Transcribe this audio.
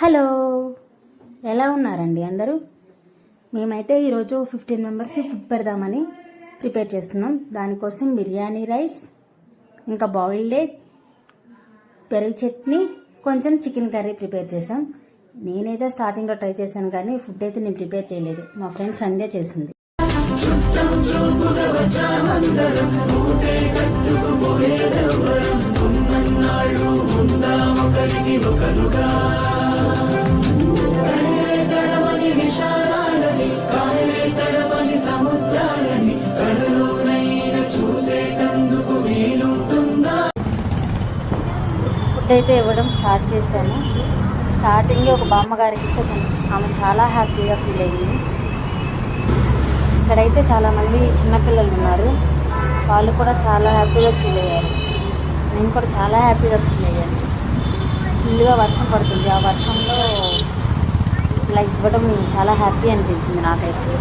Hello, ఎలా ఉన్నారండి అందరూ? మేమైతే ఈరోజు 15 మెంబర్స్కి ఫుడ్ పెడదామని ప్రిపేర్ చేస్తున్నాం. దానికోసం బిర్యానీ రైస్, ఇంకా బాయిల్డ్ ఎగ్, పెరుగు చట్నీ, కొంచెం చికెన్ కర్రీ ప్రిపేర్ చేసాం. నేనైతే స్టార్టింగ్లో ట్రై చేశాను, కానీ ఫుడ్ అయితే నేను ప్రిపేర్ చేయలేదు. మా ఫ్రెండ్ సంధ్య చేసింది. ఫుడ్ అయితే ఇవ్వడం స్టార్ట్ చేశాను. స్టార్టింగ్లో ఒక బామ్మగారికి ఇస్తే ఆమె చాలా హ్యాపీగా ఫీల్ అయ్యింది. ఇక్కడైతే చాలామంది చిన్నపిల్లలు ఉన్నారు, వాళ్ళు కూడా చాలా హ్యాపీగా ఫీల్ అయ్యారు. నేను కూడా చాలా హ్యాపీగా ఫీల్ అయ్యాను. ఫుల్గా వర్షం పడుతుంది, ఆ వర్షంలో ఇలా ఇవ్వడం చాలా హ్యాపీ అనిపించింది నాకైతే.